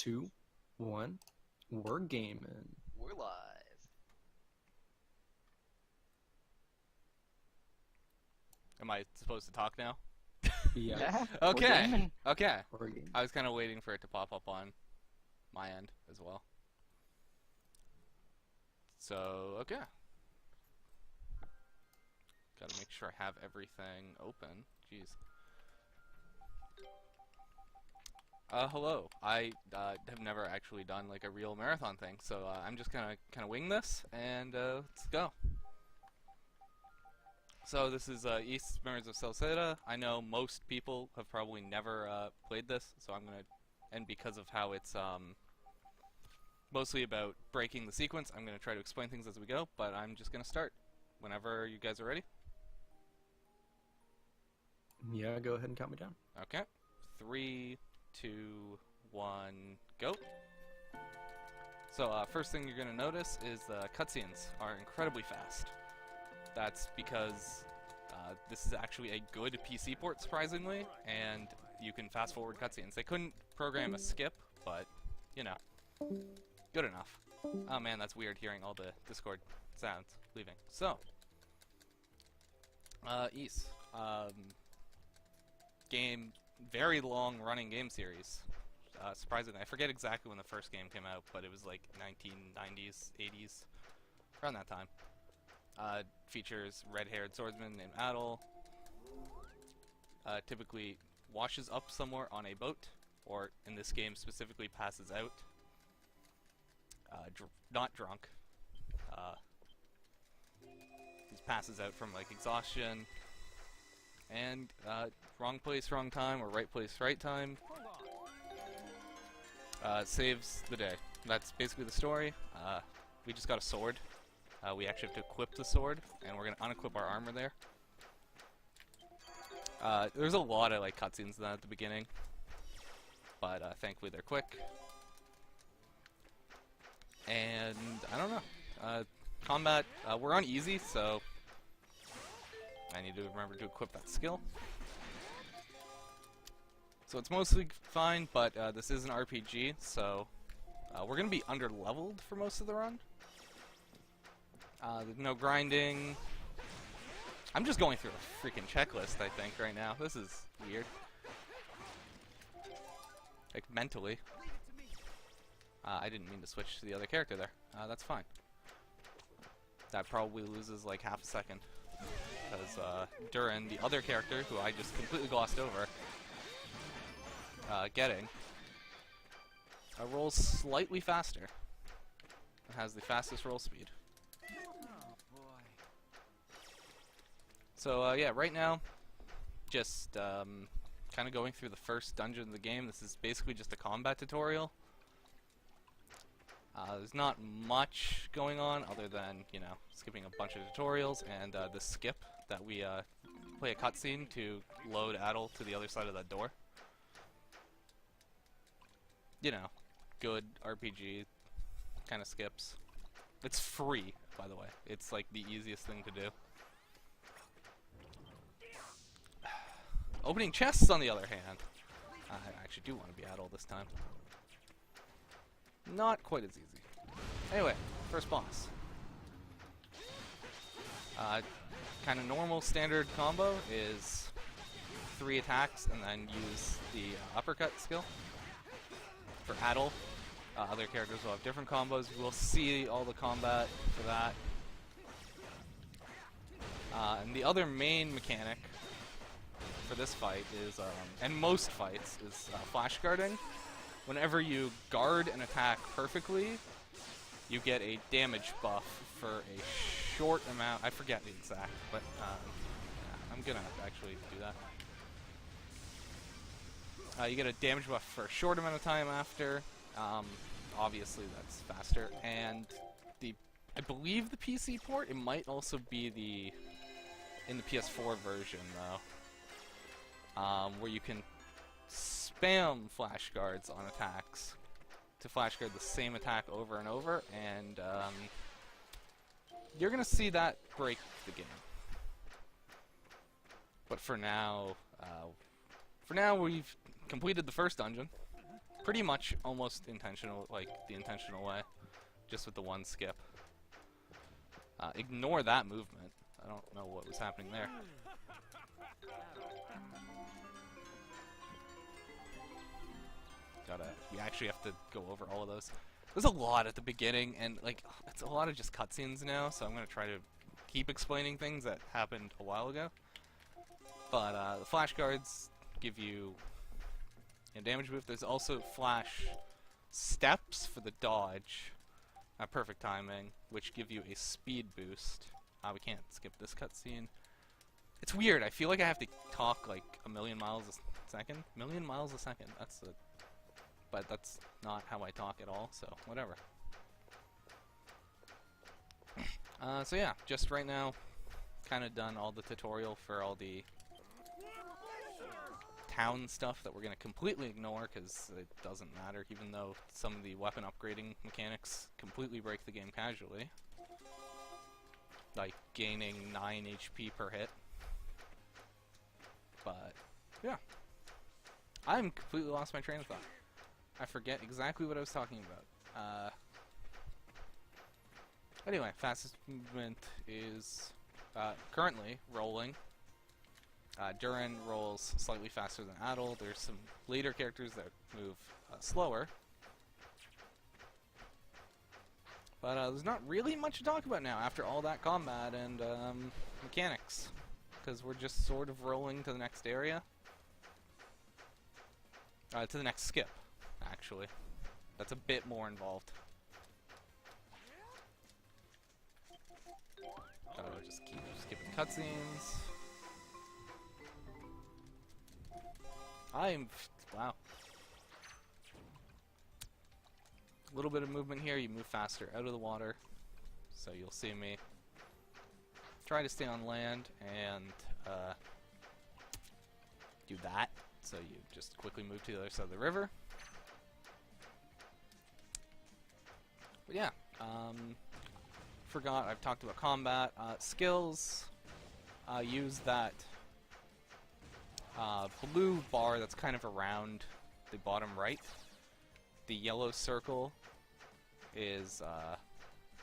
2, 1. We're gaming. We're live. Am I supposed to talk now? Yeah. Okay. Okay. We're gaming. I was kind of waiting for it to pop up on my end as well. So, okay. Gotta make sure I have everything open. Jeez. Hello. I have never actually done like a real marathon thing, so I'm just gonna kind of wing this, and let's go. So this is East members of Celceta. I know most people have probably never played this, so I'm gonna, and because of how it's mostly about breaking the sequence, I'm gonna try to explain things as we go. But I'm just gonna start whenever you guys are ready. Yeah, go ahead and count me down. Okay. 3, 2, 1, go. So first thing you're gonna notice is the cutscenes are incredibly fast. That's because this is actually a good PC port, surprisingly, and you can fast forward cutscenes. They couldn't program a skip, but, you know, good enough. Oh man, that's weird hearing all the Discord sounds leaving. So, East, game, very long running game series. Surprisingly, I forget exactly when the first game came out, but it was like 1990s, 80s, around that time. Features red-haired swordsman named Adol. Typically washes up somewhere on a boat, or in this game specifically passes out. Not drunk. He passes out from like exhaustion. And wrong place, wrong time, or right place, right time. Saves the day. That's basically the story. We just got a sword. We actually have to equip the sword, and we're going to unequip our armor there. There's a lot of like cutscenes then at the beginning, but thankfully they're quick. And I don't know. Combat, we're on easy, so I need to remember to equip that skill. So it's mostly fine, but this is an RPG, so we're going to be under-leveled for most of the run. There's no grinding. I'm just going through a freaking checklist, I think, right now. This is weird. Like, mentally. I didn't mean to switch to the other character there. That's fine. That probably loses like half a second. Because Durin, the other character, who I just completely glossed over, rolls slightly faster. It has the fastest roll speed. So yeah, right now, just kind of going through the first dungeon of the game. This is basically just a combat tutorial. There's not much going on other than, you know, skipping a bunch of tutorials and the skip that we play a cutscene to load Adol to the other side of that door. You know, good RPG kind of skips. It's free, by the way. It's like the easiest thing to do. Opening chests, on the other hand, I actually do want to be Adol this time. Not quite as easy. Anyway, first boss. Kind of normal standard combo is 3 attacks and then use the uppercut skill. For Adol, other characters will have different combos. We'll see all the combat for that. And the other main mechanic for this fight is, and most fights, is flash guarding. Whenever you guard an attack perfectly, you get a damage buff for a short amount. I forget the exact, but I'm gonna actually do that. You get a damage buff for a short amount of time after. Obviously, that's faster. And I believe the PC port. It might also be in the PS4 version though, where you can spam flash guards on attacks to flash guard the same attack over and over, and you're gonna see that break the game. But for now we've completed the first dungeon. pretty much almost intentional, like the intentional way, just with the one skip. Ignore that movement. I don't know what was happening there. We actually have to go over all of those. There's a lot at the beginning, and like it's a lot of just cutscenes now, so I'm gonna try to keep explaining things that happened a while ago. But the flash guards give you a damage boost. There's also flash steps for the dodge at perfect timing, which give you a speed boost. We can't skip this cutscene. It's weird. I feel like I have to talk like a million miles a second. Million miles a second. But that's not how I talk at all. So whatever. So yeah, just right now, kind of done all the tutorial for all the town stuff that we're going to completely ignore because it doesn't matter, even though some of the weapon upgrading mechanics completely break the game casually. Like gaining 9 HP per hit. But, yeah. I'm completely lost my train of thought. I forget exactly what I was talking about. Anyway, fastest movement is currently rolling. Duran rolls slightly faster than Adel. There's some later characters that move slower. But there's not really much to talk about now after all that combat and mechanics. Because we're just sort of rolling to the next area. To the next skip, actually. That's a bit more involved. Just keep skipping cutscenes. Wow. A little bit of movement here, you move faster out of the water. So you'll see me try to stay on land and do that. So you just quickly move to the other side of the river. But yeah, forgot, I've talked about combat. Skills, use that blue bar that's kind of around the bottom right. The yellow circle is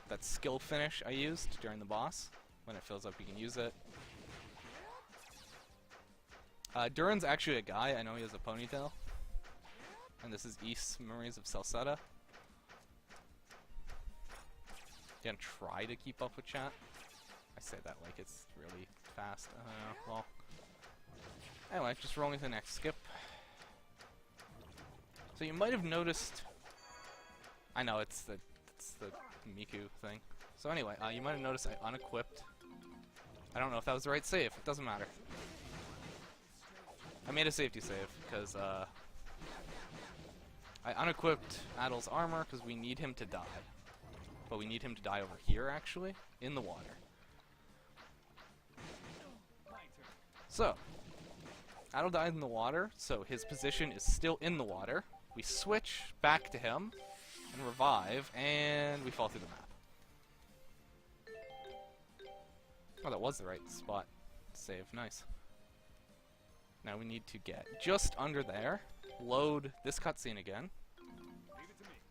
that skill finish I used during the boss. When it fills up, you can use it. Duran's actually a guy. I know he has a ponytail. And this is East's Memories of Celceta. Again, try to keep up with chat. I say that like it's really fast. Well. Anyway, just rolling to the next skip. So you might have noticed. I know it's the Miku thing. So anyway, you might have noticed I unequipped. I don't know if that was the right save. It doesn't matter. I made a safety save because I unequipped Adel's armor because we need him to die. But we need him to die over here, actually, in the water. So, Adel died in the water, so his position is still in the water. We switch back to him and revive, and we fall through the map. Oh, that was the right spot. Save. Nice. Now we need to get just under there, load this cutscene again,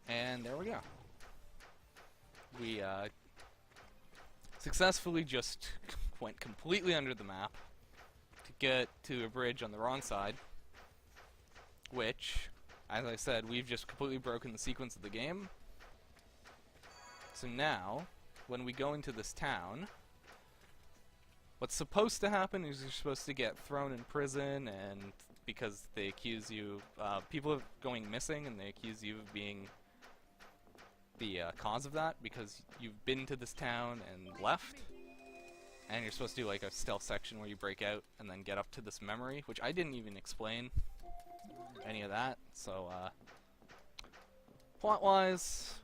and there we go. We successfully just went completely under the map to get to a bridge on the wrong side, which, as I said, we've just completely broken the sequence of the game. So now, when we go into this town, what's supposed to happen is you're supposed to get thrown in prison, and because they accuse you, people are going missing, and they accuse you of being the cause of that, because you've been to this town and left, and you're supposed to do like a stealth section where you break out and then get up to this memory, which I didn't even explain any of that. So plot-wise,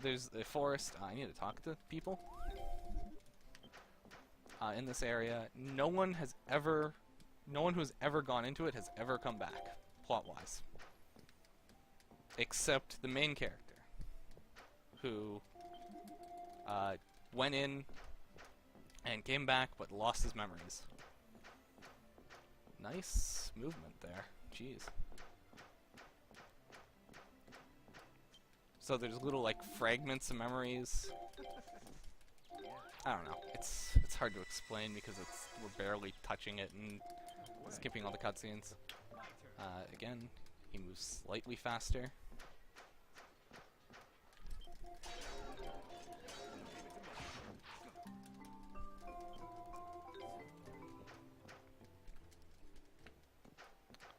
there's a forest. I need to talk to people in this area. No one who has ever gone into it has ever come back, plot-wise, except the main character, who went in and came back but lost his memories. Nice movement there. Jeez. So there's little like fragments of memories. I don't know. It's hard to explain because we're barely touching it and skipping all the cutscenes. Again, he moves slightly faster.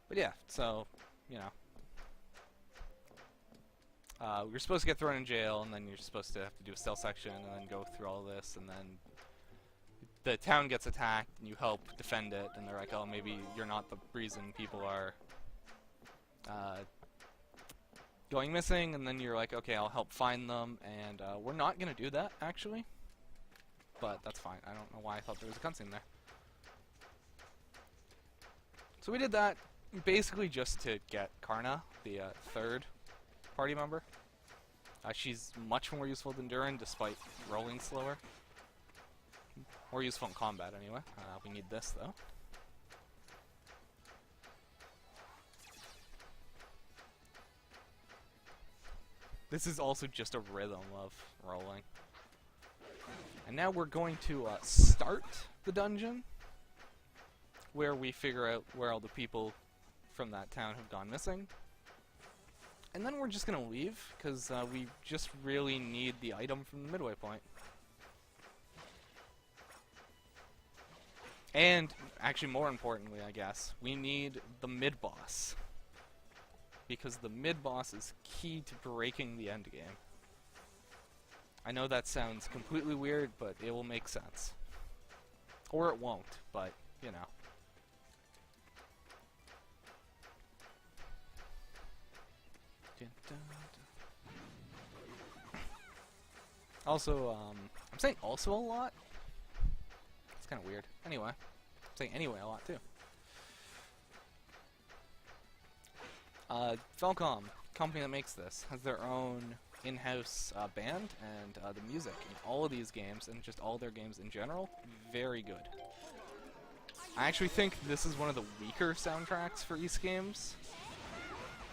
But yeah, so, you know. You're supposed to get thrown in jail, and then you're supposed to have to do a cell section, and then go through all this, and then the town gets attacked, and you help defend it, and they're like, oh, maybe you're not the reason people are going missing, and then you're like, okay, I'll help find them, and we're not going to do that, actually. But that's fine. I don't know why I thought there was a cutscene there. So we did that basically just to get Karna, the third party member. She's much more useful than Durin, despite rolling slower. More useful in combat, anyway. We need this, though. This is also just a rhythm of rolling. And now we're going to start the dungeon, where we figure out where all the people from that town have gone missing. And then we're just going to leave, because we just really need the item from the midway point. And, actually more importantly, I guess, we need the mid-boss. Because the mid-boss is key to breaking the endgame. I know that sounds completely weird, but it will make sense. Or it won't, but, you know. Also, I'm saying also a lot. It's kind of weird. Anyway, I'm saying anyway a lot too. Falcom, company that makes this, has their own in-house band, and the music in all of these games, and just all their games in general, very good. I actually think this is one of the weaker soundtracks for East games.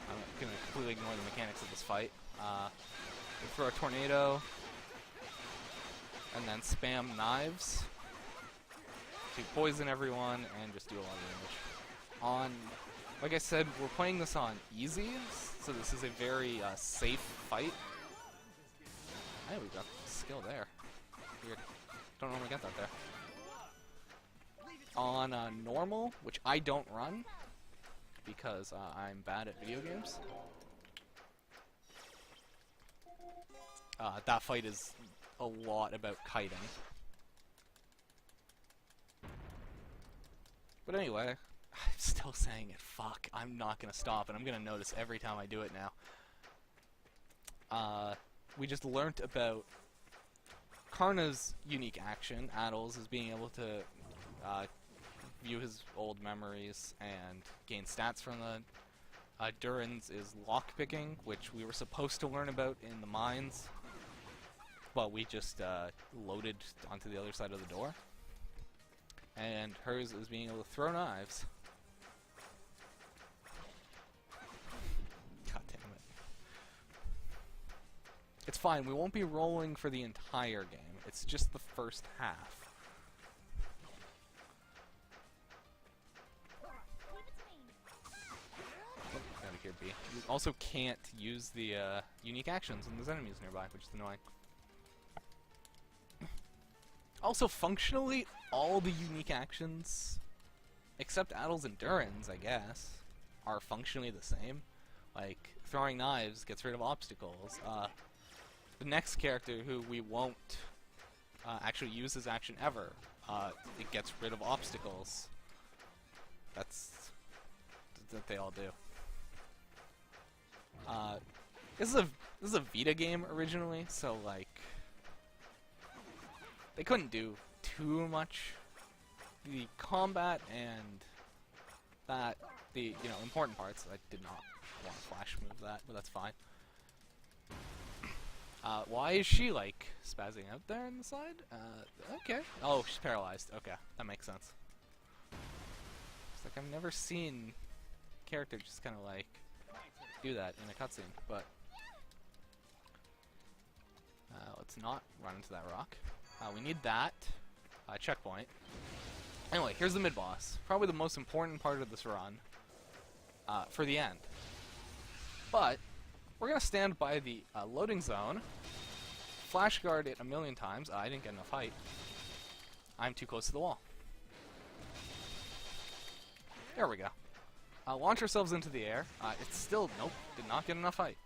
I'm going to completely ignore the mechanics of this fight. We throw a tornado, and then spam knives to poison everyone and just do a lot of damage. Like I said, we're playing this on easy, so this is a very safe fight. Hey, we got skill there. Weird. Don't normally get that there. On normal, which I don't run, because I'm bad at video games. That fight is a lot about kiting. But anyway, I'm still saying it, fuck, I'm not gonna stop, and I'm gonna notice every time I do it now. We just learnt about Karna's unique action, Addles, is being able to view his old memories and gain stats from the Durin's is lockpicking, which we were supposed to learn about in the mines, but we just loaded onto the other side of the door. And hers is being able to throw knives. God damn it. It's fine, we won't be rolling for the entire game. It's just the first half. You also can't use the unique actions when there's enemies nearby, which is annoying. Also, functionally, all the unique actions, except Addles and Durin's, I guess, are functionally the same. Like, throwing knives gets rid of obstacles. The next character, who we won't actually use his action ever, it gets rid of obstacles. That's what they all do. This is a Vita game originally, so like they couldn't do too much. The combat and the important parts, I did not want to flash move that, but that's fine. Why is she like spazzing out there on the side? Okay. Oh, she's paralyzed. Okay, that makes sense. It's like I've never seen a character just kind of like do that in a cutscene, but Let's not run into that rock. We need that checkpoint. Anyway, here's the mid-boss. Probably the most important part of this run for the end. But we're going to stand by the loading zone, flash guard it a million times. I didn't get enough height. I'm too close to the wall. There we go. Launch ourselves into the air. It's still, nope, did not get enough height.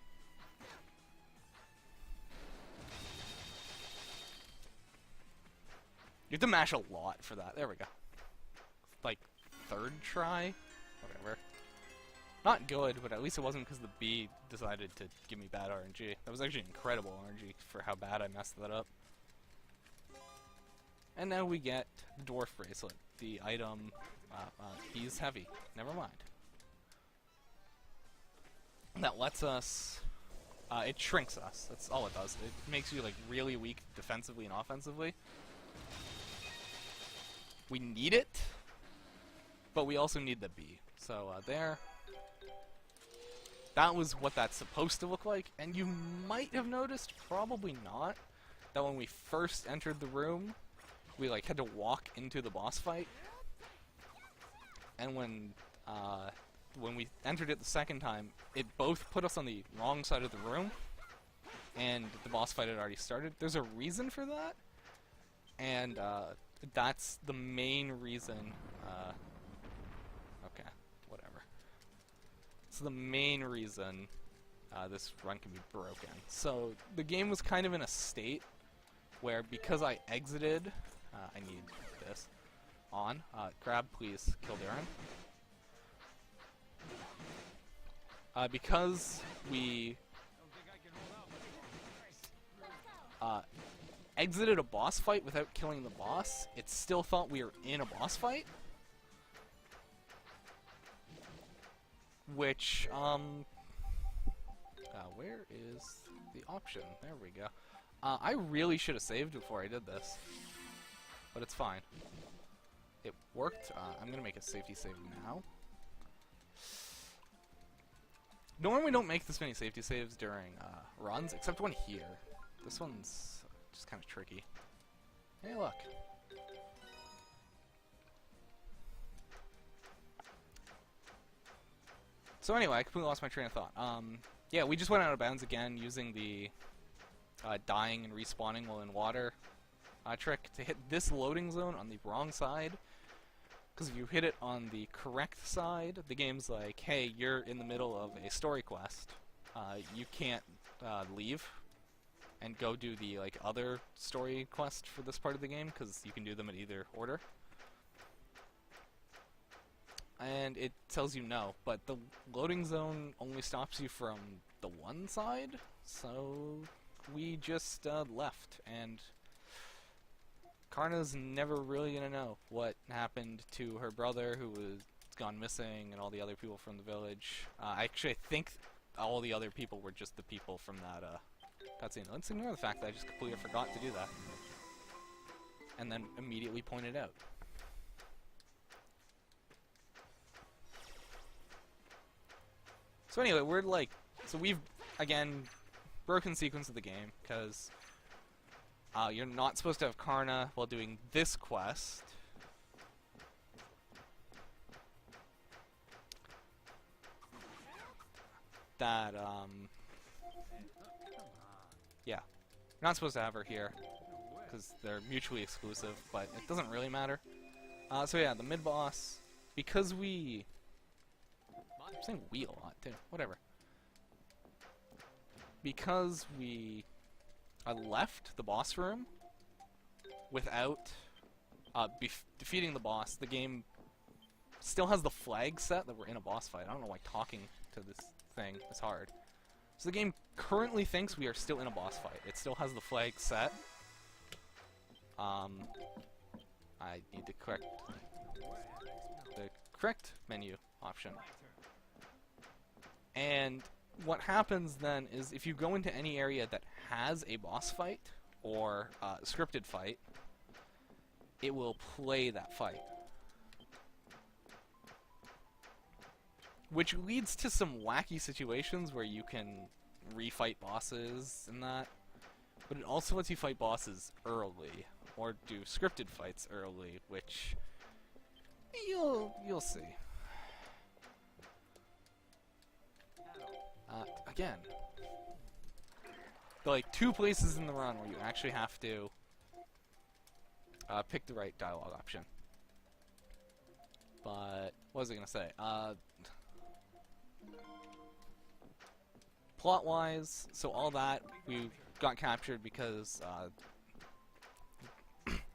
You have to mash a lot for that. There we go. Like, third try? Whatever. Not good, but at least it wasn't because the bee decided to give me bad RNG. That was actually incredible RNG for how bad I messed that up. And now we get the dwarf bracelet. The item, he's heavy. Never mind. That lets us, it shrinks us. That's all it does. It makes you like really weak defensively and offensively. We need it, but we also need the bee. So there. That was what that's supposed to look like, and you might have noticed, probably not, that when we first entered the room, we like had to walk into the boss fight, and when we entered it the second time, it both put us on the wrong side of the room, and the boss fight had already started. There's a reason for that, and that's the main reason. Okay, whatever. It's the main reason this run can be broken. So the game was kind of in a state where, because I exited, I need this on. Grab, please. Kill Darren. Because we exited a boss fight without killing the boss, it still thought we were in a boss fight. Which, where is the option? There we go. I really should have saved before I did this. But it's fine. It worked. I'm gonna make a safety save now. Normally we don't make this many safety saves during runs, except one here. This one's just kind of tricky. Hey, look. So anyway, I completely lost my train of thought. Yeah, we just went out of bounds again using the dying and respawning while in water trick to hit this loading zone on the wrong side. Because if you hit it on the correct side, the game's like, hey, you're in the middle of a story quest. You can't leave and go do the like other story quest for this part of the game, because you can do them in either order. And it tells you no, but the loading zone only stops you from the one side, so we just left, and Karna's never really gonna know what happened to her brother, who was gone missing, and all the other people from the village. Actually, I think all the other people were just the people from that cutscene. Let's ignore the fact that I just completely forgot to do that, and then immediately pointed out. So anyway, we're like, so we've, again, broken sequence of the game, because you're not supposed to have Karna while doing this quest. That, yeah. You're not supposed to have her here, because they're mutually exclusive, but it doesn't really matter. So yeah, the mid-boss, because we... I'm saying we a lot, too. Whatever. Because we left the boss room without defeating the boss, the game still has the flag set that we're in a boss fight. I don't know why talking to this thing is hard. So the game currently thinks we are still in a boss fight. It still has the flag set. I need to correct the correct menu option. And what happens then is, if you go into any area that has a boss fight or a scripted fight, it will play that fight. Which leads to some wacky situations where you can refight bosses and that. but it also lets you fight bosses early, or do scripted fights early, which you'll see. Again, like 2 places in the run where you actually have to pick the right dialogue option. But what was I gonna say? Plot-wise, so all that we got captured because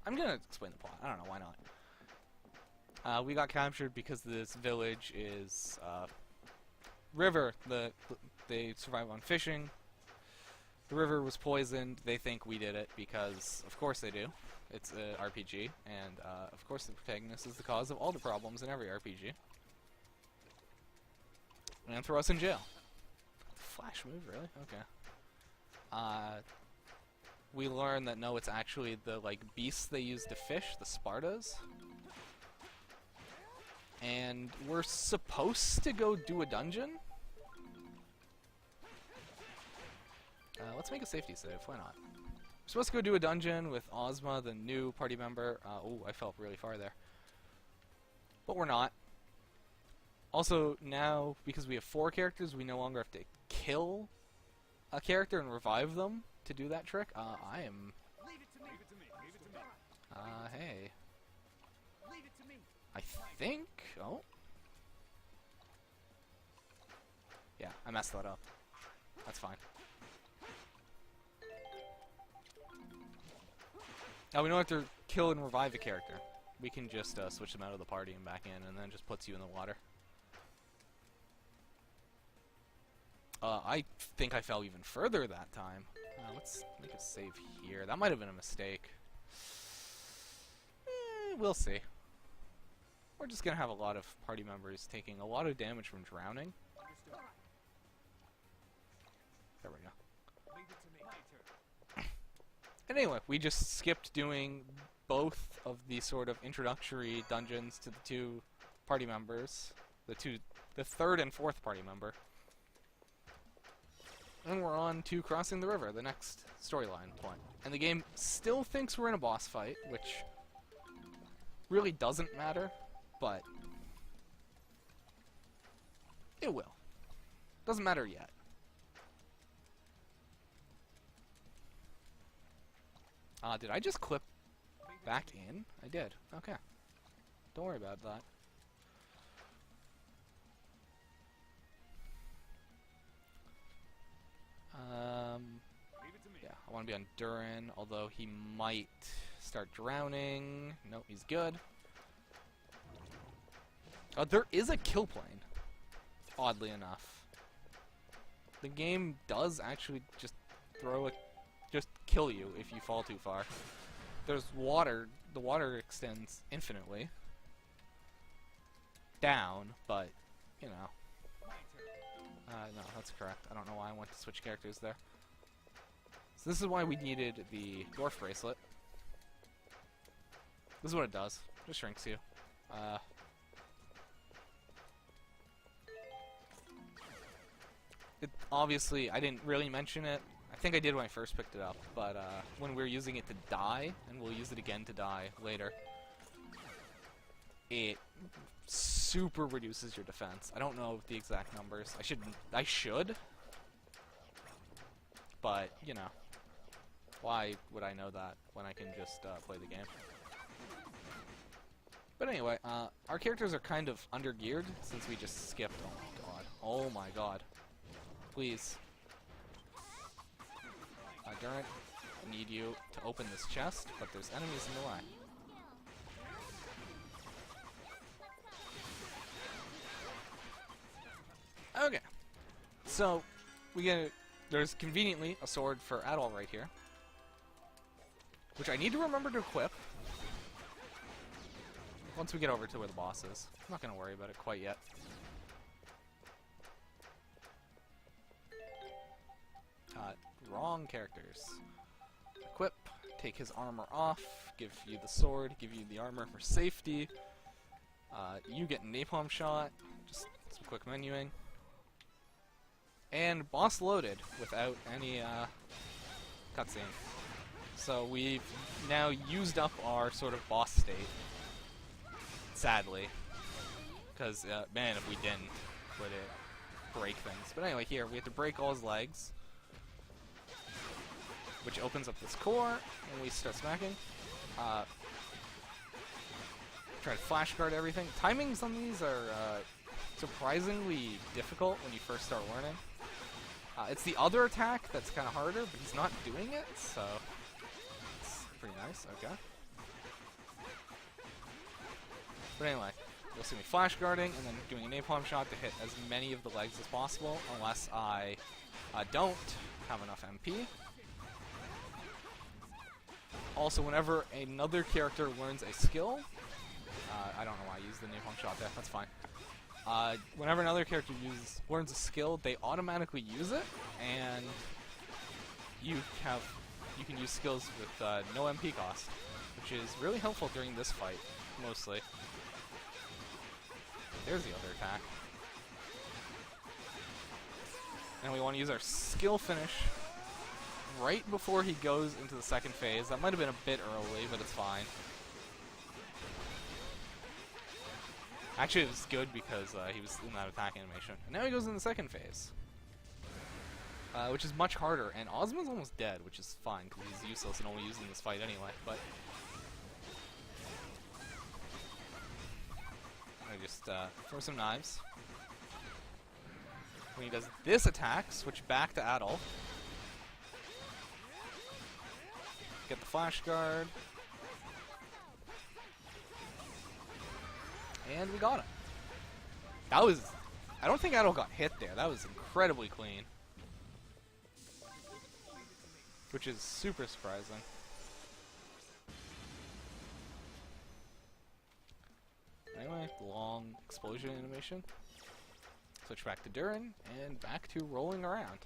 I'm gonna explain the plot. I don't know why not. We got captured because this village is river. They survive on fishing. The river was poisoned. They think we did it because, of course, they do. It's an RPG, and of course, the protagonist is the cause of all the problems in every RPG. And throw us in jail. Flash move, really? Okay. We learn that no, it's actually the beasts they use to fish, the Spartas. And we're supposed to go do a dungeon? Let's make a safety save, why not? We're supposed to go do a dungeon with Ozma, the new party member. Oh, I fell really far there. But we're not. Also, now, because we have 4 characters, we no longer have to kill a character and revive them to do that trick. I am... hey. I think... Oh. Yeah, I messed that up. That's fine. Now we don't have to kill and revive a character. We can just switch them out of the party and back in, and then it just puts you in the water. I think I fell even further that time. Let's make a save here. That might have been a mistake. We'll see. We're just gonna have a lot of party members taking a lot of damage from drowning. There we go. And anyway, we just skipped doing both of the sort of introductory dungeons to the 2 party members, the 3rd and 4th party member. And we're on to crossing the river, the next storyline point. And the game still thinks we're in a boss fight, which really doesn't matter, but it will. Doesn't matter yet. Did I just clip back in? I did. Okay. Don't worry about that. Yeah, I want to be on Durin, although he might start drowning. Nope, he's good. There is a kill plane, oddly enough. The game does actually just kill you if you fall too far. There's water. The water extends infinitely down, but, you know. No, that's correct. I don't know why I went to switch characters there. So this is why we needed the dwarf bracelet. This is what it does. It just shrinks you. Obviously, I didn't really mention it. I think I did when I first picked it up, but when we were using it to die, and we'll use it again to die later, it super reduces your defense. I don't know the exact numbers. I should, but you know, why would I know that when I can just play the game? But anyway, our characters are kind of under-geared since we just skipped. Oh my god. Oh my god. Please. Durin, I need you to open this chest, but there's enemies in the way. Okay, so there's conveniently a sword for Adol right here, which I need to remember to equip once we get over to where the boss is. I'm not going to worry about it quite yet. Wrong characters. Equip, take his armor off, give you the sword, give you the armor for safety. You get napalm shot, just some quick menuing. And boss loaded without any cutscene. So we've now used up our sort of boss state. Sadly. Because, man, if we didn't, would it break things. But anyway, here, we have to break all his legs. Which opens up this core, and we start smacking. Try to flash guard everything. Timings on these are surprisingly difficult when you first start learning. It's the other attack that's kind of harder, but he's not doing it, so it's pretty nice. Okay. But anyway, you'll see me flash guarding and then doing a napalm shot to hit as many of the legs as possible, unless I don't have enough MP. Also, whenever another character learns a skill, I don't know why I used the napalm shot there, that's fine. Whenever another character learns a skill, they automatically use it, and you can use skills with no MP cost, which is really helpful during this fight, mostly. There's the other attack. And we want to use our skill finish right before he goes into the second phase. That might have been a bit early, but it's fine. Actually, it was good because he was in that attack animation. And now he goes in the second phase. Which is much harder. And Ozma's almost dead, which is fine because he's useless and only used in this fight anyway. But I just throw some knives. When he does this attack, switch back to Adolf. Get the flash guard. And we got him. That was... I don't think Adolf got hit there. That was incredibly clean. Which is super surprising. Anyway, long explosion animation. Switch back to Durin, and back to rolling around.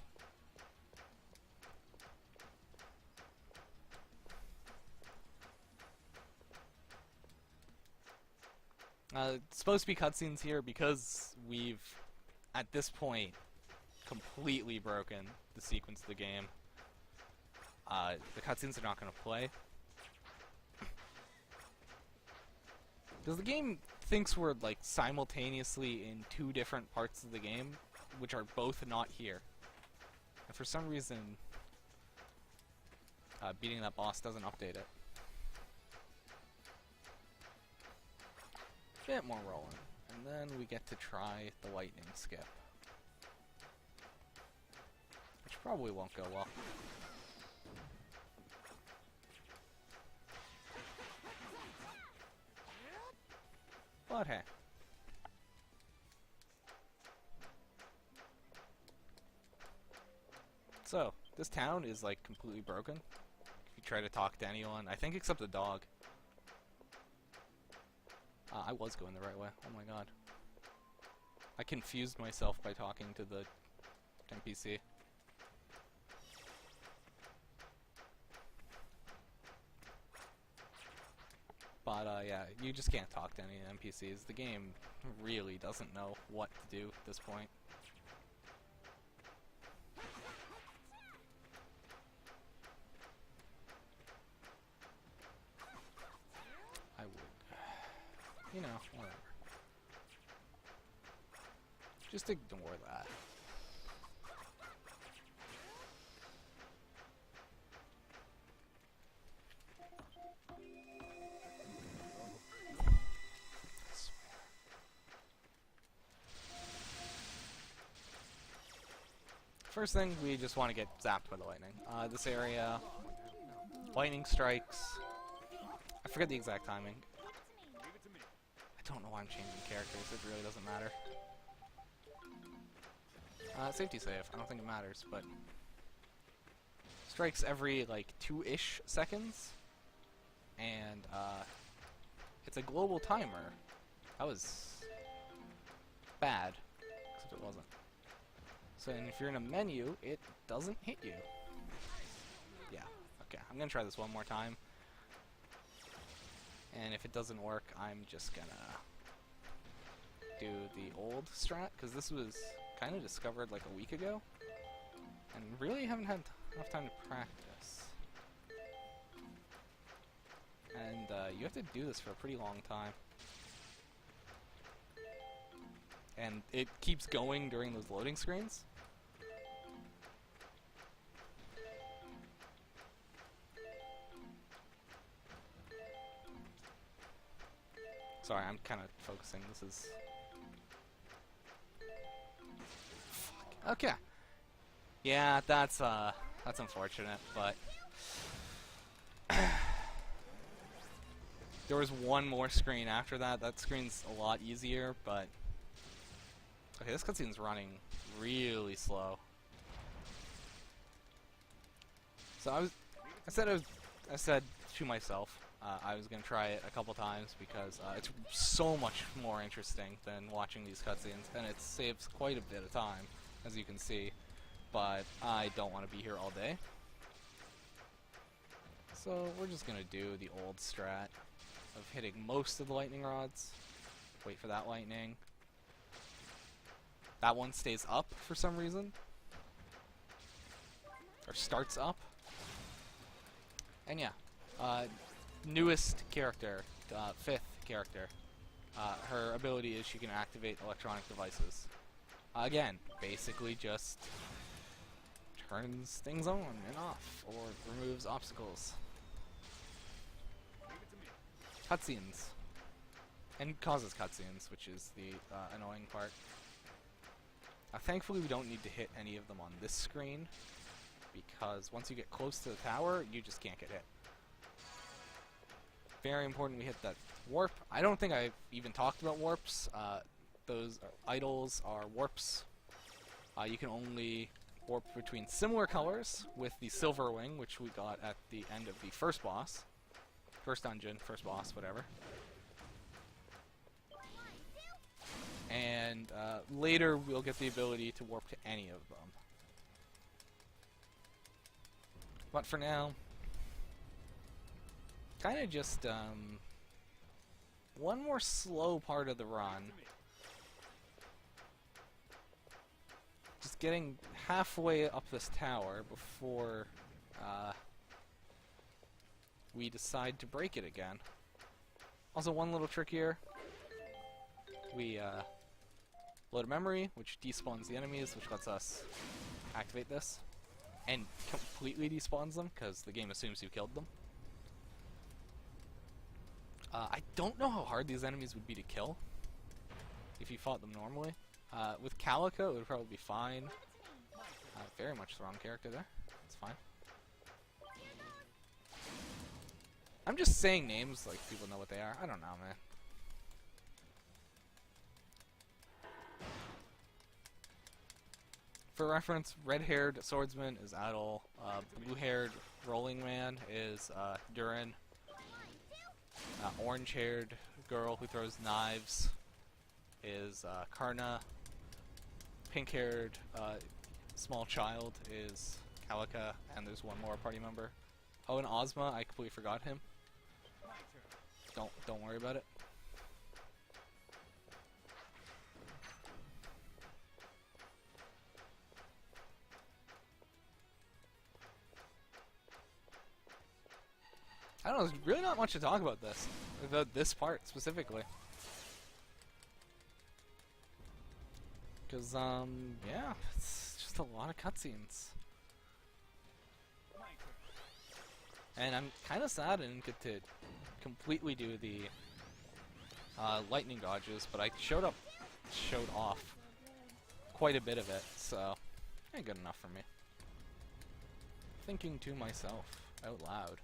It's supposed to be cutscenes here because we've, at this point, completely broken the sequence of the game. The cutscenes are not going to play. Because the game thinks we're, like, simultaneously in two different parts of the game, which are both not here. And for some reason, beating that boss doesn't update it. Bit more rolling, and then we get to try the lightning skip, which probably won't go well. But hey. So, this town is like completely broken. If you try to talk to anyone, I think except the dog. I was going the right way. Oh my god. I confused myself by talking to the NPC. But yeah, you just can't talk to any NPCs. The game really doesn't know what to do at this point. I would... You know, whatever. Just ignore that. First thing, we just want to get zapped by the lightning. This area, lightning strikes. I forget the exact timing. I don't know why I'm changing characters, it really doesn't matter. Safety save, I don't think it matters, but... Strikes every, like, 2-ish seconds. And, it's a global timer. That was... bad. Except it wasn't. So, and if you're in a menu, it doesn't hit you. Yeah, okay, I'm gonna try this one more time. And if it doesn't work, I'm just gonna do the old strat, because this was kind of discovered like a week ago. And really haven't had enough time to practice. And you have to do this for a pretty long time. And it keeps going during those loading screens. Sorry, I'm kind of focusing. This is... Okay. Yeah, that's unfortunate, but... There was one more screen after that. That screen's a lot easier, but... Okay, this cutscene's running really slow. So I said to myself, I was gonna try it a couple times because it's so much more interesting than watching these cutscenes, and it saves quite a bit of time, as you can see. But I don't want to be here all day, so we're just gonna do the old strat of hitting most of the lightning rods. Wait for that lightning. That one stays up for some reason, or starts up. And yeah, newest character, 5th character. Her ability is she can activate electronic devices. Again, basically just turns things on and off, or removes obstacles. Cutscenes. And causes cutscenes, which is the annoying part. Thankfully we don't need to hit any of them on this screen, because once you get close to the tower, you just can't get hit. Very important we hit that warp. I don't think I've even talked about warps. Those idols are warps. You can only warp between similar colors with the silver wing, which we got at the end of the first boss. First dungeon, first boss, whatever. And later we'll get the ability to warp to any of them. But for now, kind of just one more slow part of the run. Just getting halfway up this tower before we decide to break it again. Also, one little trick here. We load a memory, which despawns the enemies, which lets us activate this. And completely despawns them, because the game assumes you killed them. I don't know how hard these enemies would be to kill if you fought them normally. With Calico, it would probably be fine. Very much the wrong character there. It's fine. I'm just saying names like people know what they are. I don't know, man. For reference, red-haired swordsman is Adol. Blue-haired rolling man is Durin. Orange-haired girl who throws knives is Karna. Pink-haired small child is Kalika, and there's one more party member. Oh, and Ozma, I completely forgot him. Don't worry about it. I don't know, there's really not much to talk about this part specifically. Because, yeah, it's just a lot of cutscenes. And I'm kind of sad I didn't get to completely do the lightning dodges, but I showed off quite a bit of it, so ain't good enough for me. Thinking to myself out loud.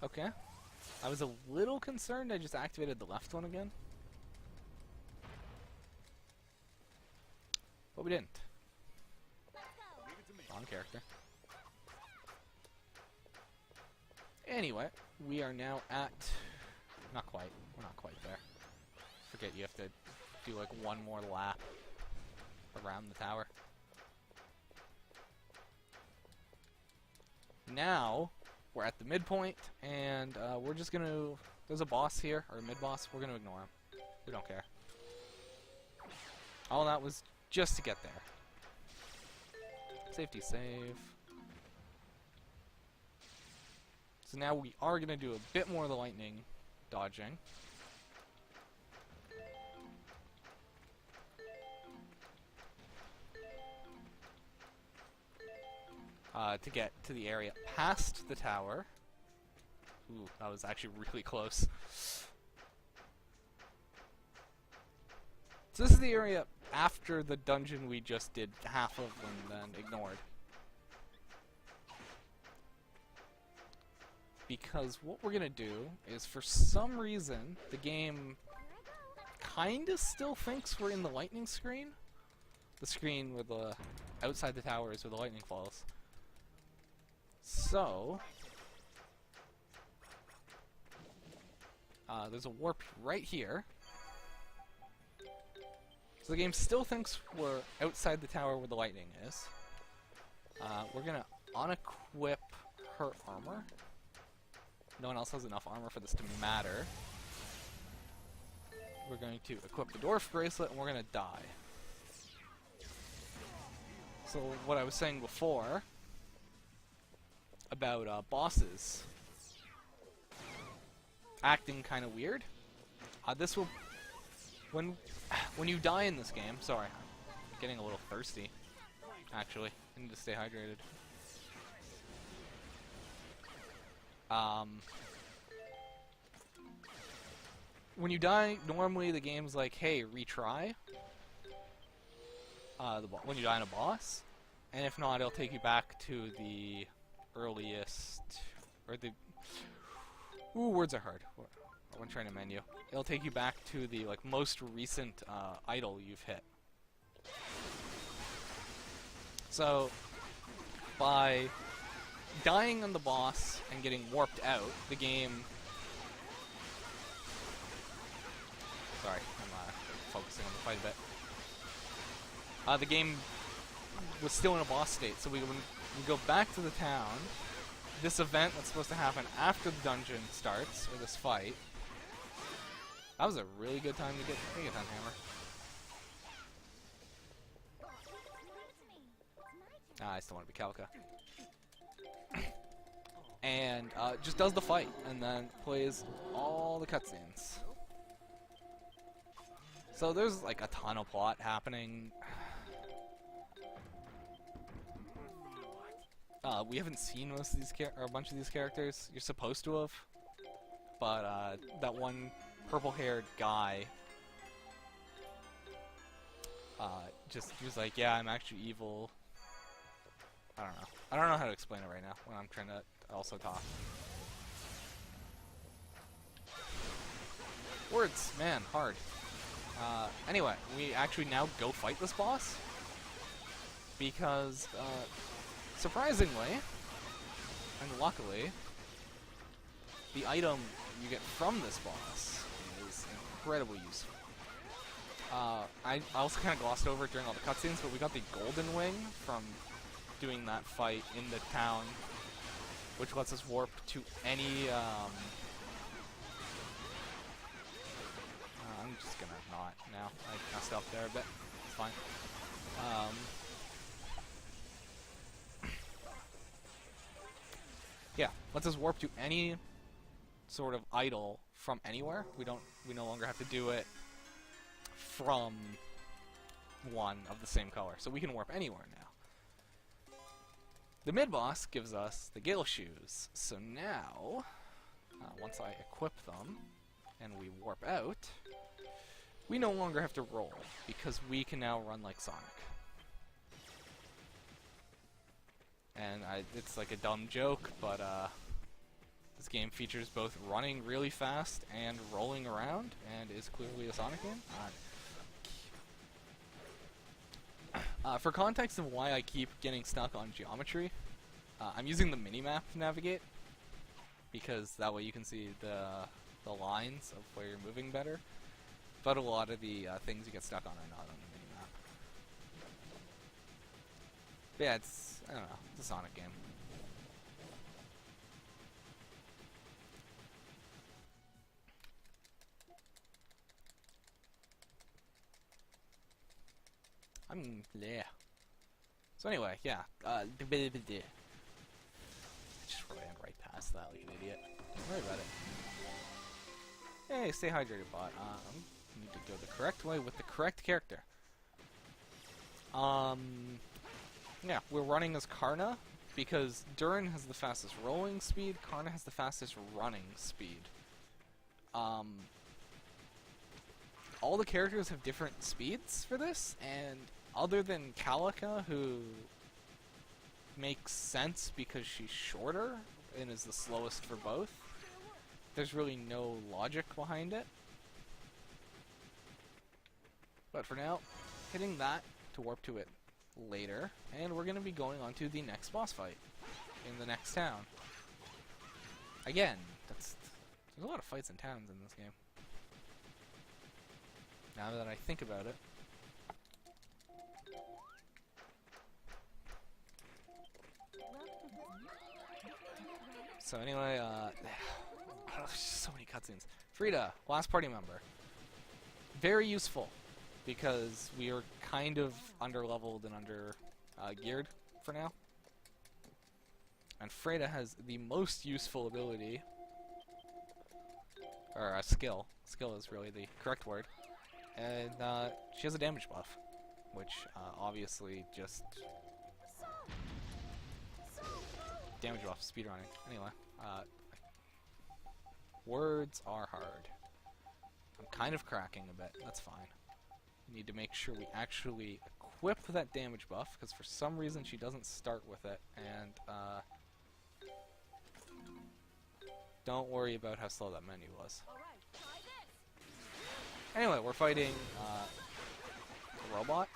Okay. I was a little concerned I just activated the left one again. But we didn't. Wrong character. Anyway, we are now at... Not quite. We're not quite there. Forget you have to do like one more lap around the tower. Now... We're at the midpoint, and we're just gonna... There's a boss here, or a mid-boss. We're gonna ignore him. We don't care. All that was just to get there. Safety save. So now we are going to do a bit more of the lightning dodging. To get to the area past the tower. Ooh, that was actually really close. So this is the area after the dungeon we just did half of and then ignored. Because what we're gonna do is, for some reason, the game kinda still thinks we're in the lightning screen. The screen where the outside the tower is where the lightning falls. So there's a warp right here. So the game still thinks we're outside the tower where the lightning is. We're gonna unequip her armor. No one else has enough armor for this to matter. We're going to equip the dwarf bracelet and we're gonna die. So what I was saying before about bosses acting kind of weird. This will, when you die in this game. Sorry, I'm getting a little thirsty. Actually, I need to stay hydrated. When you die, normally the game's like, "Hey, retry." When you die in a boss, and if not, it'll take you back to the earliest, or the. Ooh, words are hard. When trying to menu, it'll take you back to the most recent idol you've hit. So, by dying on the boss and getting warped out, the game. Sorry, I'm focusing on the fight a bit. The game was still in a boss state, so when we go back to the town, this event that's supposed to happen after the dungeon starts, or this fight. That was a really good time to get Megaton Hammer. I still want to be Calca. And just does the fight, and then plays all the cutscenes. So there's a ton of plot happening. We haven't seen most of these or a bunch of these characters. You're supposed to have, but that one purple-haired guy, he was like, "Yeah, I'm actually evil." I don't know. I don't know how to explain it right now when I'm trying to also talk. Words, man, hard. Anyway, we actually now go fight this boss because, surprisingly, and luckily, the item you get from this boss is incredibly useful. I also kind of glossed over it during all the cutscenes, but we got the golden wing from doing that fight in the town, which lets us warp to any, I'm just gonna not now. I messed up there a bit. It's fine. Yeah, lets us warp to any sort of idol from anywhere. We no longer have to do it from one of the same color. So we can warp anywhere now. The mid-boss gives us the Gale Shoes. So now, once I equip them and we warp out, we no longer have to roll because we can now run like Sonic. And it's like a dumb joke, but this game features both running really fast and rolling around, and is clearly a Sonic game. For context of why I keep getting stuck on geometry, I'm using the minimap to navigate, because that way you can see the lines of where you're moving better. But a lot of the things you get stuck on are not on the minimap. But yeah, I don't know, it's a Sonic game. Yeah. So anyway, yeah. I just ran right past that like an idiot. Don't worry about it. Hey, stay hydrated, bot. Need to go the correct way with the correct character. Yeah, we're running as Karna because Durin has the fastest rolling speed, Karna has the fastest running speed. All the characters have different speeds for this, and other than Kalika, who makes sense because she's shorter and is the slowest for both, there's really no logic behind it. But for now, hitting that to warp to it later, and we're going to be going on to the next boss fight in the next town. Again, there's a lot of fights in towns in this game. Now that I think about it. So anyway, there's so many cutscenes. Frida, last party member. Very useful, because we are kind of under-leveled and under-geared for now. And Frida has the most useful ability, or skill. Skill is really the correct word. And she has a damage buff, which obviously just... damage buff, speedrunning. Anyway, words are hard. I'm kind of cracking a bit, that's fine. We need to make sure we actually equip that damage buff, because for some reason she doesn't start with it, and don't worry about how slow that menu was. Anyway, we're fighting a robot.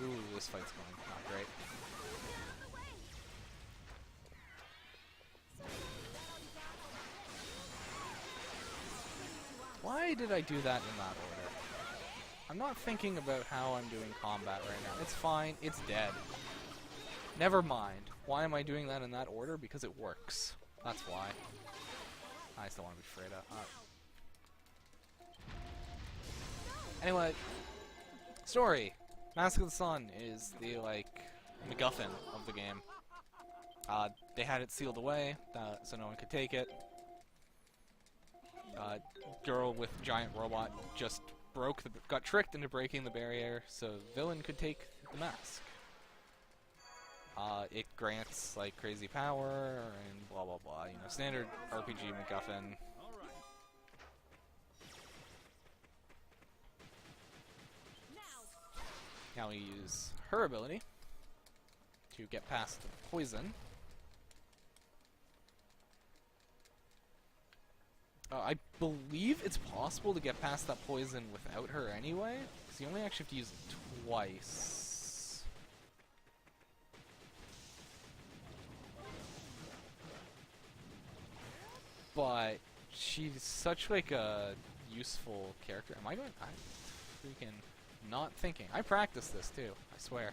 Ooh, this fight's going not great. Why did I do that in that order? I'm not thinking about how I'm doing combat right now. It's fine, it's dead. Never mind. Why am I doing that in that order? Because it works. That's why. I still want to be Freda. Anyway, story. Mask of the Sun is the, like, MacGuffin of the game. They had it sealed away, so no one could take it. Girl with giant robot just got tricked into breaking the barrier, so villain could take the mask. It grants, like, crazy power, and blah blah blah, you know, standard RPG MacGuffin. Now we use her ability to get past the poison. I believe it's possible to get past that poison without her anyway, because you only actually have to use it twice. But she's such like a useful character. Am I going? I'm freaking not thinking. I practiced this too, I swear.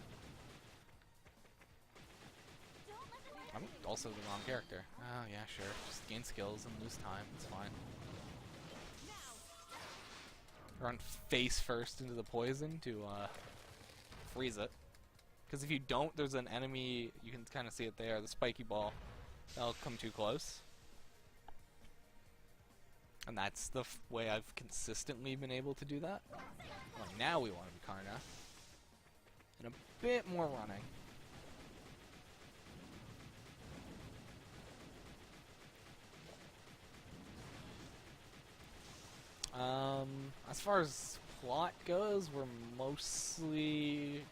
I'm also the wrong character. Oh yeah, sure. Just gain skills and lose time. It's fine. Run face first into the poison to freeze it. Because if you don't, there's an enemy, you can kind of see it there, the spiky ball. That'll come too close. And that's the way I've consistently been able to do that. Well, now we want to be Karna. And a bit more running. As far as plot goes, we're mostly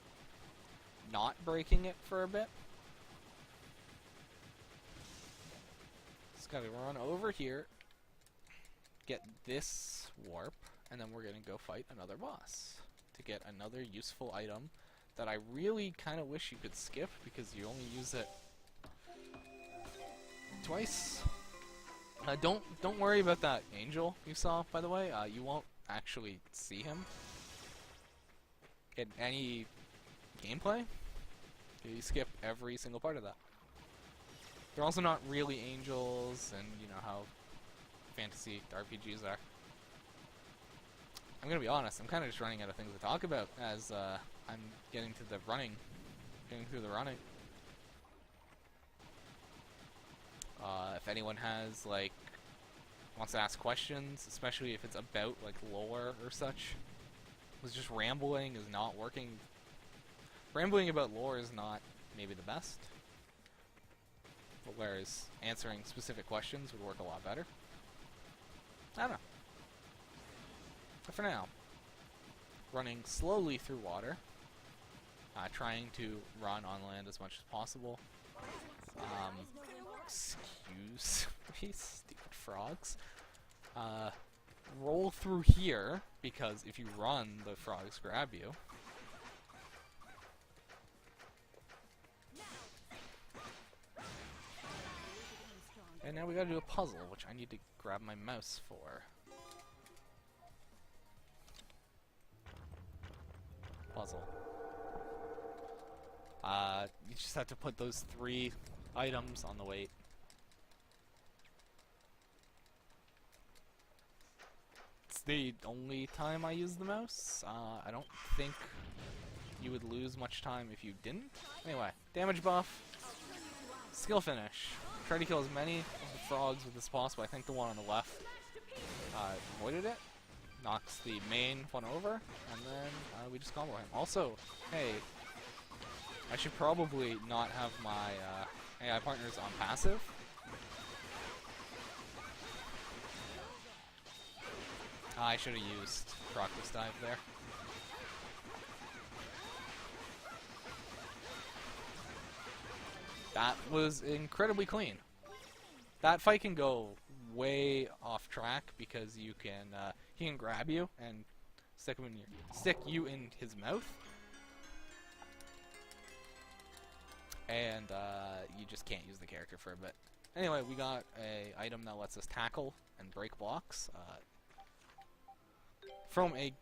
not breaking it for a bit. Just gotta run over here, get this warp, and then we're gonna go fight another boss to get another useful item that I really kind of wish you could skip because you only use it twice. Don't worry about that angel you saw, by the way. You won't actually see him in any gameplay. You skip every single part of that. They're also not really angels, and you know how fantasy RPGs are. I'm gonna be honest, I'm kind of just running out of things to talk about as I'm getting to the running, getting through the running. If anyone has, like, wants to ask questions, especially if it's about, like, lore or such, was just rambling is not working. Rambling about lore is not maybe the best, whereas answering specific questions would work a lot better. I don't know. But for now, running slowly through water, trying to run on land as much as possible. Excuse me, stupid frogs. Roll through here, because if you run, the frogs grab you. And now we gotta do a puzzle, which I need to grab my mouse for. Puzzle. You just have to put those 3 items on the weight. It's the only time I use the mouse. I don't think you would lose much time if you didn't. Anyway, damage buff, skill finish. Try to kill as many of the frogs with as possible. I think the one on the left avoided it. Knocks the main one over, and then we just combo him. Also, hey, I should probably not have my AI partners on passive. I should have used Proctus Dive there. That was incredibly clean. That fight can go way off track because you can he can grab you and stick you in his mouth, and you just can't use the character for a bit. Anyway, we got a item that lets us tackle and break blocks. From a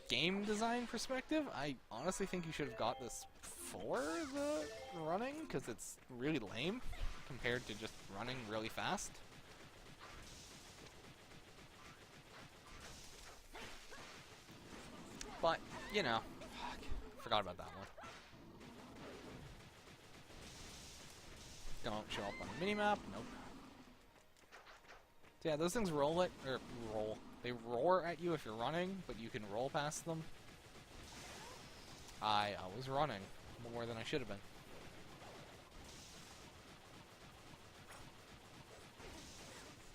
game design perspective, I honestly think you should have got this for the running, because it's really lame compared to just running really fast. But, you know, forgot about that one. Don't show up on the minimap, nope. So yeah, those things roll. They roar at you if you're running, but you can roll past them. I was running more than I should have been.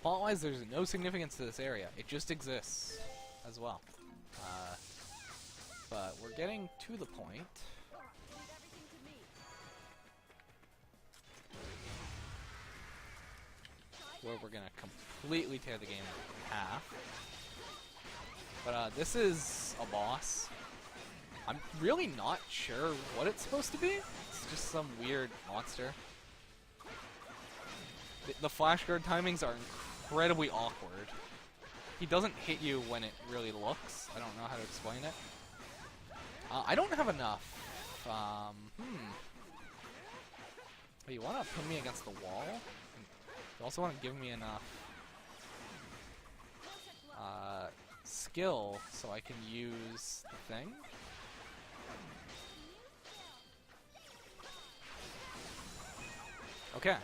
Plot-wise, there's no significance to this area. It just exists as well. But we're getting to the point. Where we're gonna completely tear the game in half. But this is a boss. I'm really not sure what it's supposed to be. It's just some weird monster. The flashguard timings are incredibly awkward. He doesn't hit you when it really looks. I don't know how to explain it. I don't have enough. You want to pin me against the wall? You also want to give me enough skill so I can use the thing. Okay.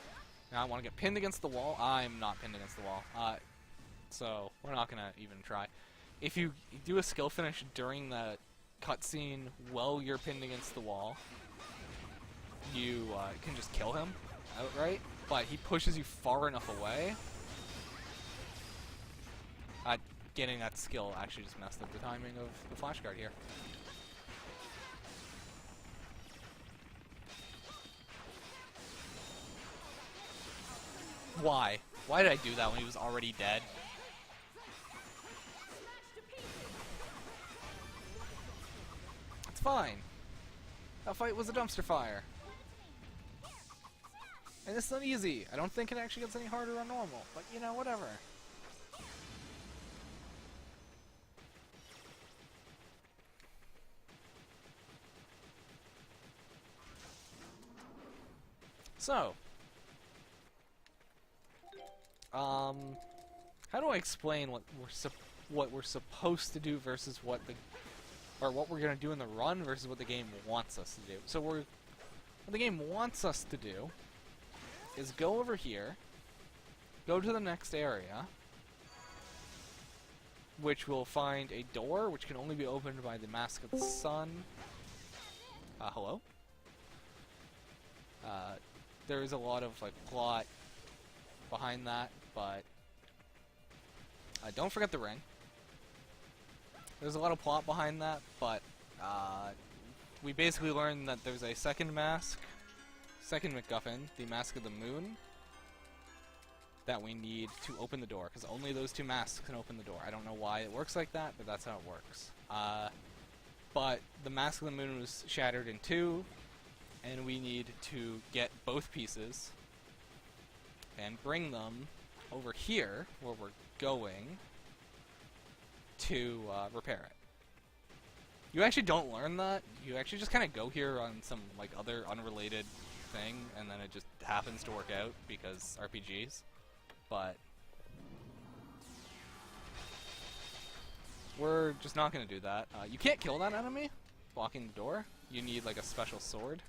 Now I want to get pinned against the wall. I'm not pinned against the wall. So we're not going to even try. If you do a skill finish during the cutscene while you're pinned against the wall, you can just kill him outright. But he pushes you far enough away. Getting that skill actually just messed up the timing of the flashguard here. Why? Why did I do that when he was already dead? It's fine. That fight was a dumpster fire. And it's not easy. I don't think it actually gets any harder on normal. But, you know, whatever. So, how do I explain what we're what we're supposed to do versus what we're gonna do in the run versus what the game wants us to do. So what the game wants us to do is go over here, go to the next area, which will find a door which can only be opened by the Mask of the Sun. Hello? There's a lot of like plot behind that, but don't forget the ring. There's a lot of plot behind that, but we basically learned that there's a second MacGuffin, the Mask of the Moon, that we need to open the door, because only those two masks can open the door. I don't know why it works like that, but that's how it works. But the Mask of the Moon was shattered in two, and we need to get both pieces and bring them over here, where we're going, to repair it. You actually don't learn that. You actually just kind of go here on some like other unrelated thing, and then it just happens to work out because RPGs. But we're just not going to do that. You can't kill that enemy blocking the door. You need like a special sword.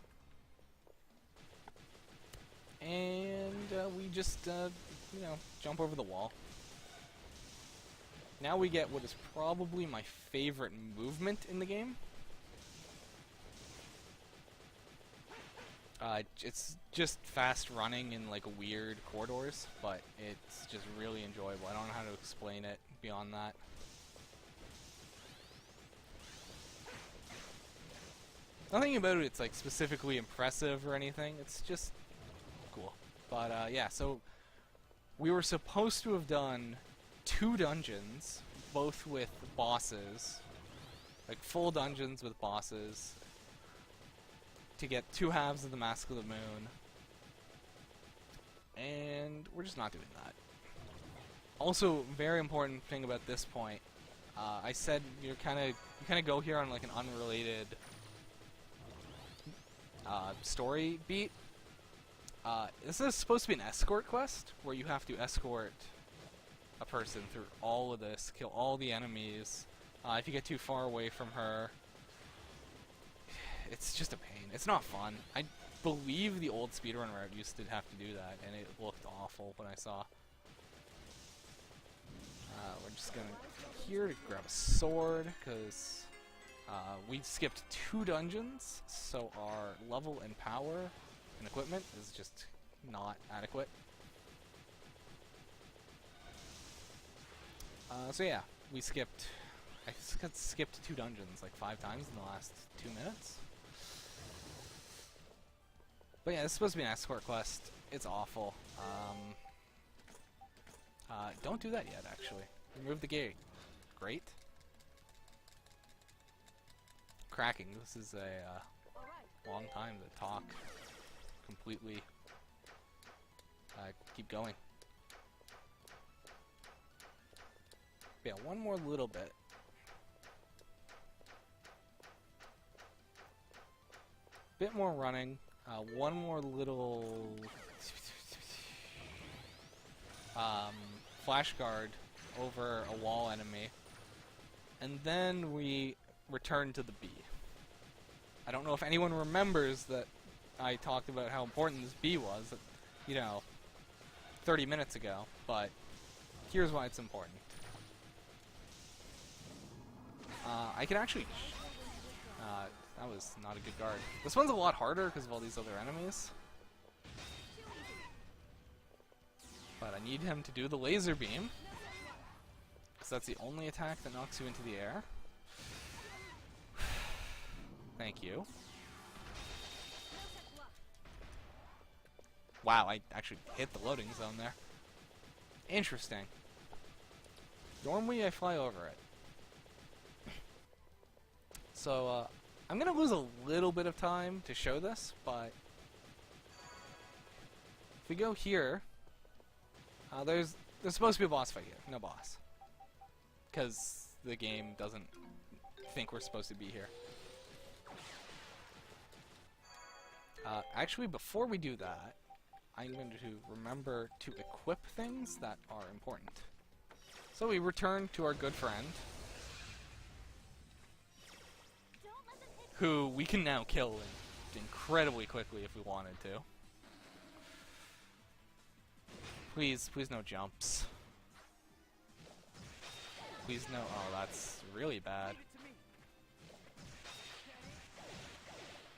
And we just, you know, jump over the wall. Now we get what is probably my favorite movement in the game. It's just fast running in like weird corridors, but it's just really enjoyable. I don't know how to explain it beyond that. Nothing about it's like specifically impressive or anything. It's just cool. But yeah, so we were supposed to have done 2 dungeons, both with bosses, like full dungeons with bosses, to get 2 halves of the Mask of the Moon, and we're just not doing that. Also, very important thing about this point, I said you kind of go here on like an unrelated story beat. This is supposed to be an escort quest where you have to escort a person through all of this, kill all the enemies. If you get too far away from her, it's just a pain. It's not fun. I believe the old speedrun route used to have to do that, and it looked awful when I saw. We're just gonna here to grab a sword, because we skipped 2 dungeons, so our level and power and equipment is just not adequate. So yeah, I skipped 2 dungeons like 5 times in the last 2 minutes. But yeah, this is supposed to be an escort quest. It's awful. Don't do that yet, actually. Remove the gate. Great. Cracking. This is a long time to talk. Completely. Keep going. Yeah, one more little bit. Bit more running. One more little flash guard over a wall enemy, and then we return to the bee. I don't know if anyone remembers that I talked about how important this bee was, you know, 30 minutes ago, but here's why it's important. I can actually... that was not a good guard. This one's a lot harder because of all these other enemies. But I need him to do the laser beam, because that's the only attack that knocks you into the air. Thank you. Wow, I actually hit the loading zone there. Interesting. Normally I fly over it. So, I'm gonna lose a little bit of time to show this, but if we go here, there's supposed to be a boss fight here. No boss. Because the game doesn't think we're supposed to be here. Actually, before we do that, I'm going to remember to equip things that are important. So we return to our good friend, who we can now kill incredibly quickly if we wanted to. Please, please no jumps. Please no. Oh, that's really bad.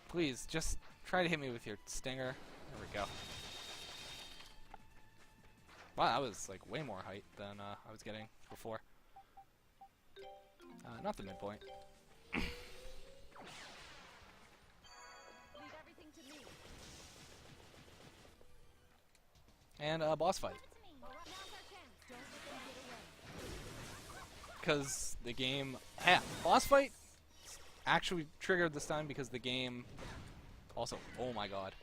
Please, just try to hit me with your stinger. There we go. Wow, that was like way more height than I was getting before. Not the midpoint. And boss fight. Because the game... boss fight actually triggered this time because the game... Also, oh my god.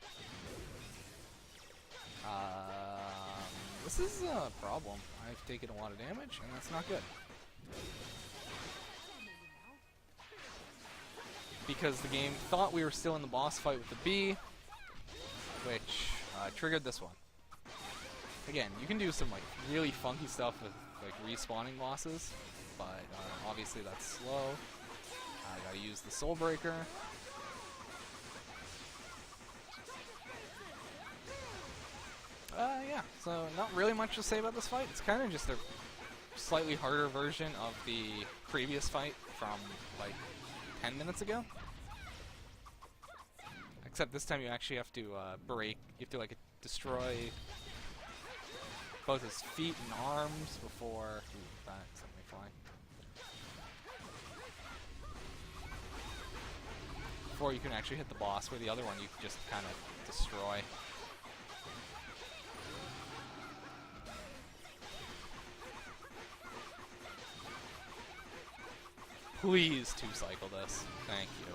This is a problem. I've taken a lot of damage, and that's not good. Because the game thought we were still in the boss fight with the bee, which triggered this one. Again, you can do some like really funky stuff with like respawning bosses, but obviously that's slow. I gotta use the Soul Breaker. Yeah, so not really much to say about this fight. It's kind of just a slightly harder version of the previous fight from like 10 minutes ago. Except this time you actually have to break, you have to like destroy both his feet and arms before... Ooh, that sent me flying. Before you can actually hit the boss, where the other one you can just kind of destroy. Please two-cycle this. Thank you.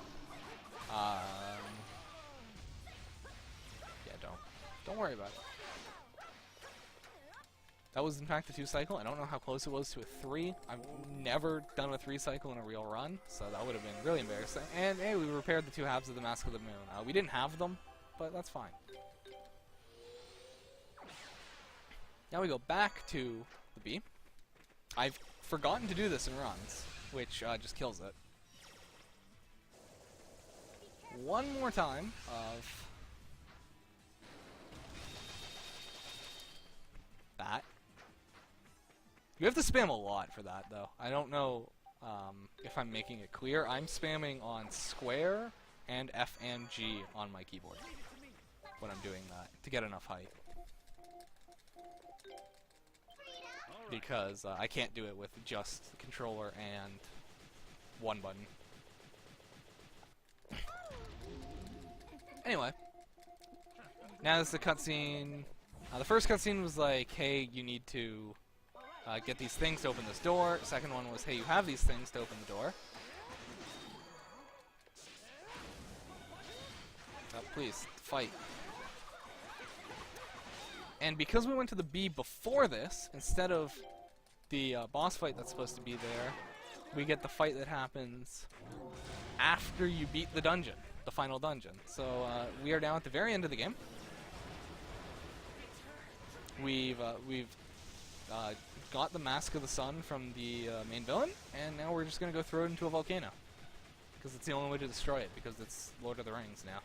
Yeah, don't worry about it. That was in fact a 2-cycle. I don't know how close it was to a 3. I've never done a 3-cycle in a real run, so that would have been really embarrassing. And hey, we repaired the 2 halves of the Mask of the Moon. We didn't have them, but that's fine. Now we go back to the bee. I've forgotten to do this in runs, which just kills it. One more time of that. You have to spam a lot for that, though. I don't know if I'm making it clear. I'm spamming on square and F and G on my keyboard when I'm doing that to get enough height. Because I can't do it with just the controller and one button. Anyway, now this is the cutscene. The first cutscene was like, hey, you need to get these things to open this door. The second one was, hey, you have these things to open the door. Please, fight. And because we went to the bee before this, instead of the boss fight that's supposed to be there, we get the fight that happens after you beat the dungeon, the final dungeon. So we are now at the very end of the game. We've got the Mask of the Sun from the main villain, and now we're just going to go throw it into a volcano. Because it's the only way to destroy it, because it's Lord of the Rings now.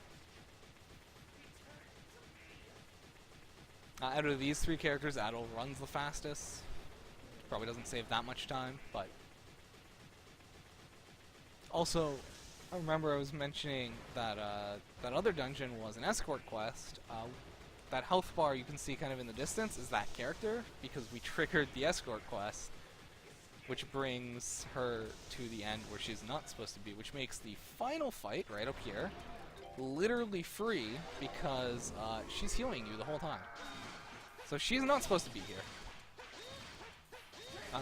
Out of these 3 characters, Adol runs the fastest. Probably doesn't save that much time, but... Also, I remember I was mentioning that that other dungeon was an escort quest. That health bar you can see kind of in the distance is that character, because we triggered the escort quest, which brings her to the end where she's not supposed to be, which makes the final fight, right up here, literally free, because she's healing you the whole time. So she's not supposed to be here.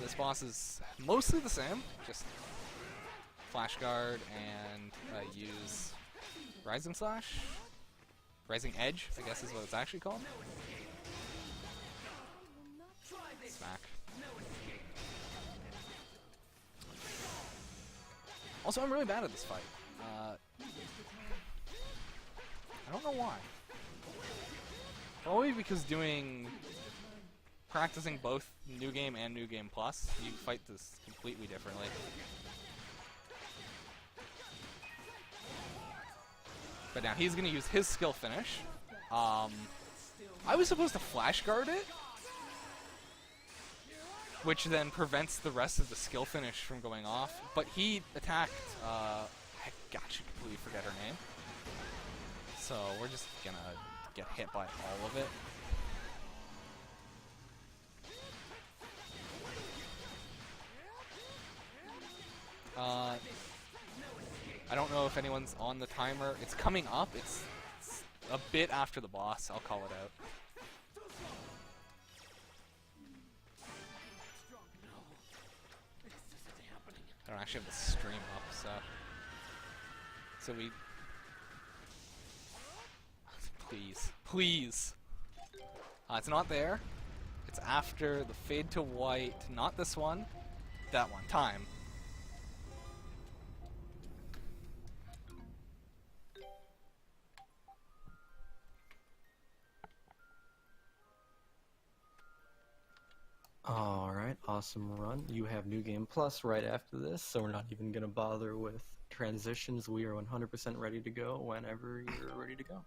This boss is mostly the same, just Flash Guard and use Rising Slash? Rising Edge, I guess is what it's actually called. Smack. Also, I'm really bad at this fight. I don't know why. Probably because doing practicing both New Game and New Game Plus, you fight this completely differently. But now he's going to use his skill finish. I was supposed to flash guard it, which then prevents the rest of the skill finish from going off. But he attacked, gosh, I completely forget her name. So we're just gonna get hit by all of it. I don't know if anyone's on the timer. It's coming up. It's a bit after the boss. I'll call it out. I don't actually have the stream up, so we. Please, please. It's not there. It's after the fade to white. Not this one. That one. Time. Alright, awesome run. You have New Game Plus right after this, so we're not even going to bother with transitions. We are 100% ready to go whenever you're ready to go.